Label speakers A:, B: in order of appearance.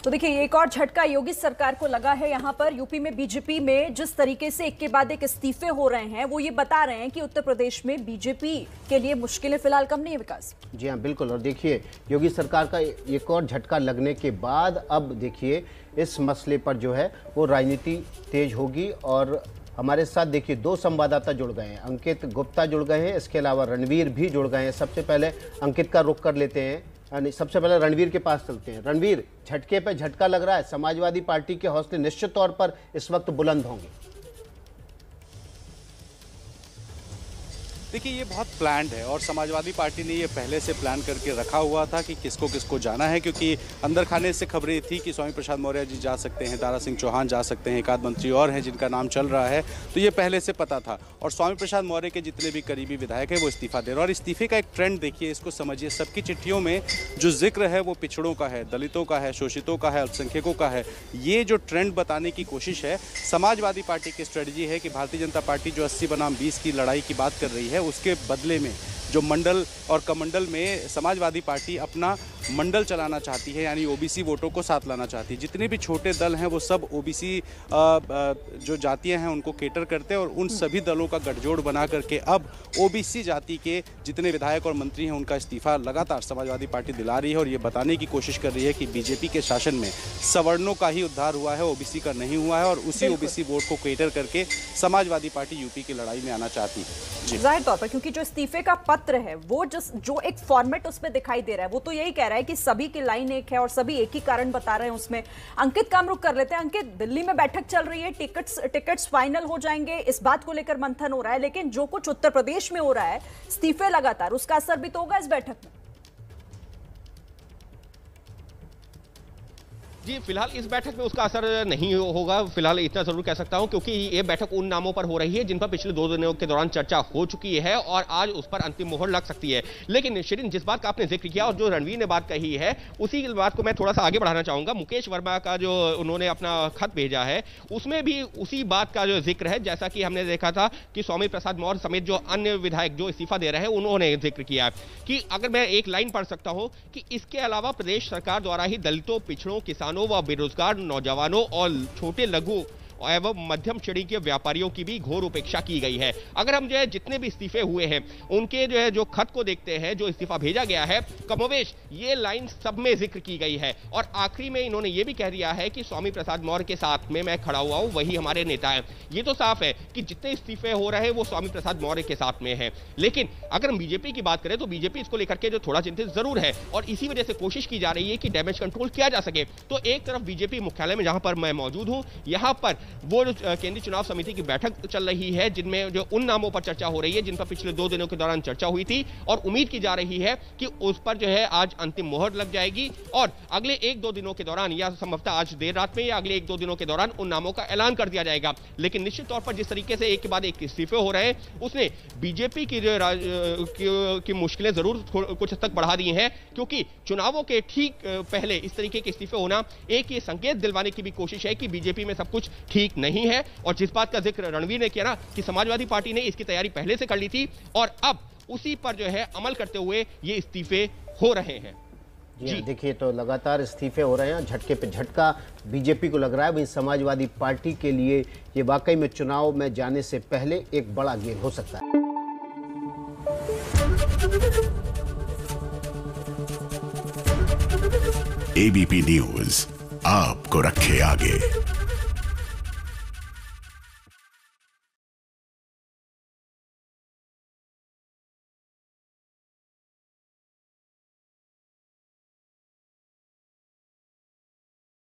A: तो देखिए, ये एक और झटका योगी सरकार को लगा है। यहाँ पर यूपी में बीजेपी में जिस तरीके से एक के बाद एक इस्तीफे हो रहे हैं, वो ये बता रहे हैं कि उत्तर प्रदेश में बीजेपी के लिए मुश्किलें फिलहाल कम नहीं है। विकास
B: जी हाँ, बिल्कुल। और देखिए, योगी सरकार का एक और झटका लगने के बाद अब देखिए इस मसले पर जो है वो राजनीति तेज होगी। और हमारे साथ देखिए 2 संवाददाता जुड़ गए हैं। अंकित गुप्ता जुड़ गए हैं, इसके अलावा रणवीर भी जुड़ गए हैं। सबसे पहले अंकित का रुख कर लेते हैं, सबसे पहले रणवीर के पास चलते हैं। रणवीर, झटके पे झटका लग रहा है, समाजवादी पार्टी के हौसले निश्चित तौर पर इस वक्त बुलंद होंगे।
C: देखिए, ये बहुत प्लान्ड है और समाजवादी पार्टी ने ये पहले से प्लान करके रखा हुआ था कि किसको किसको जाना है, क्योंकि अंदर खाने से खबरें थी कि स्वामी प्रसाद मौर्य जी जा सकते हैं, दारा सिंह चौहान जा सकते हैं, एक आध मंत्री और हैं जिनका नाम चल रहा है। तो ये पहले से पता था। और स्वामी प्रसाद मौर्य के जितने भी करीबी विधायक हैं वो इस्तीफा दे रहे हैं। और इस्तीफे का एक ट्रेंड देखिए, इसको समझिए। सबकी चिट्ठियों में जो जिक्र है वो पिछड़ों का है, दलितों का है, शोषितों का है, अल्पसंख्यकों का है। ये जो ट्रेंड बताने की कोशिश है, समाजवादी पार्टी की स्ट्रेटजी है कि भारतीय जनता पार्टी जो 80 बनाम 20 की लड़ाई की बात कर रही है, उसके बदले में जो मंडल और कमंडल में समाजवादी पार्टी अपना मंडल चलाना चाहती है, यानी ओबीसी वोटों को साथ लाना चाहती है। जितने भी छोटे दल हैं वो सब ओबीसी जो जातियां हैं उनको केटर करते हैं और उन सभी दलों का गठजोड़ बना करके अब ओबीसी जाति के जितने विधायक और मंत्री हैं उनका इस्तीफा लगातार समाजवादी पार्टी दिला रही है। और ये बताने की कोशिश कर रही है कि बीजेपी के शासन में सवर्णों का ही उद्धार हुआ है, ओबीसी का नहीं हुआ है। और उसी ओबीसी वोट को केटर करके समाजवादी पार्टी यूपी की लड़ाई में आना चाहती है।
A: जाहिर तौर पर, क्योंकि जो इस्तीफे का पत्र है वो जो एक फॉर्मेट उसमें दिखाई दे रहा है, वो तो यही कह रहा है कि सभी की लाइन एक है और सभी एक ही कारण बता रहे हैं उसमें। अंकित का हम रुख कर लेते हैं। अंकित, दिल्ली में बैठक चल रही है, टिकट्स फाइनल हो जाएंगे, इस बात को लेकर मंथन हो रहा है, लेकिन जो कुछ उत्तर प्रदेश में हो रहा है, इस्तीफे लगातार, उसका असर भी तो होगा इस बैठक में।
D: जी, फिलहाल इस बैठक में उसका असर नहीं होगा। फिलहाल इतना जरूर कह सकता हूं, क्योंकि ये बैठक उन नामों पर हो रही है जिन पर पिछले 2 दिनों के दौरान चर्चा हो चुकी है और आज उस पर अंतिम मोहर लग सकती है। लेकिन शिरीन, जिस बात का आपने जिक्र किया और जो रणवीर ने बात कही है, उसी बात को मैं थोड़ा सा आगे बढ़ाना चाहूंगा। मुकेश वर्मा का जो उन्होंने अपना खत भेजा है, उसमें भी उसी बात का जो जिक्र है, जैसा कि हमने देखा था कि स्वामी प्रसाद मौर्य समेत जो अन्य विधायक जो इस्तीफा दे रहे हैं उन्होंने जिक्र किया है कि अगर मैं एक लाइन पढ़ सकता हूं कि इसके अलावा प्रदेश सरकार द्वारा ही दलितों, पिछड़ों, किसानों व बेरोजगार नौजवानों और छोटे लघु एवं मध्यम श्रेणी के व्यापारियों की भी घोर उपेक्षा की गई है। अगर हम जो है जितने भी इस्तीफे हुए हैं उनके जो है जो खत को देखते हैं, जो इस्तीफा भेजा गया है, कमोवेश ये लाइन सब में जिक्र की गई है। और आखिरी में इन्होंने ये भी कह दिया है कि स्वामी प्रसाद मौर्य के साथ में मैं खड़ा हुआ हूं, वही हमारे नेता हैं। ये तो साफ है कि जितने इस्तीफे हो रहे हैं वो स्वामी प्रसाद मौर्य के साथ में है। लेकिन अगर हम बीजेपी की बात करें तो बीजेपी इसको लेकर के जो थोड़ा चिंतित जरूर है और इसी वजह से कोशिश की जा रही है कि डैमेज कंट्रोल किया जा सके। तो एक तरफ बीजेपी मुख्यालय में जहां पर मैं मौजूद हूं, यहां पर वो केंद्रीय चुनाव समिति की बैठक चल रही है जिनमें जो उन नामों पर चर्चा हो रही है जिन पर पिछले 2 दिनों के दौरान चर्चा हुई थी और उम्मीद की जा रही है कि उस पर जो है आज अंतिम मोहर लग जाएगी और अगले 1-2 दिनों के दौरान या संभवतः आज देर रात में या अगले 1-2 दिनों के दौरान उन नामों का ऐलान कर दिया जाएगा। लेकिन निश्चित तौर पर जिस तरीके से एक के बाद एक इस्तीफे हो रहे हैं, उसने बीजेपी की मुश्किलें जरूर कुछ हद तक बढ़ा दी हैं, क्योंकि चुनावों के ठीक पहले इस तरीके के इस्तीफे होना एक ये संकेत दिलवाने की भी कोशिश है कि बीजेपी में सब कुछ ठीक नहीं है। और जिस बात का जिक्र रणवीर ने किया ना कि समाजवादी पार्टी ने इसकी तैयारी पहले से कर ली थी और अब उसी पर जो है अमल करते हुए ये इस्तीफे हो रहे हैं।
B: जी देखिए, तो लगातार इस्तीफे हो रहे हैं, झटके पे झटका बीजेपी को लग रहा है। वहीं समाजवादी पार्टी के लिए ये वाकई में चुनाव में जाने से पहले एक बड़ा गेम हो सकता है।
E: एबीपी न्यूज आपको रखे आगे।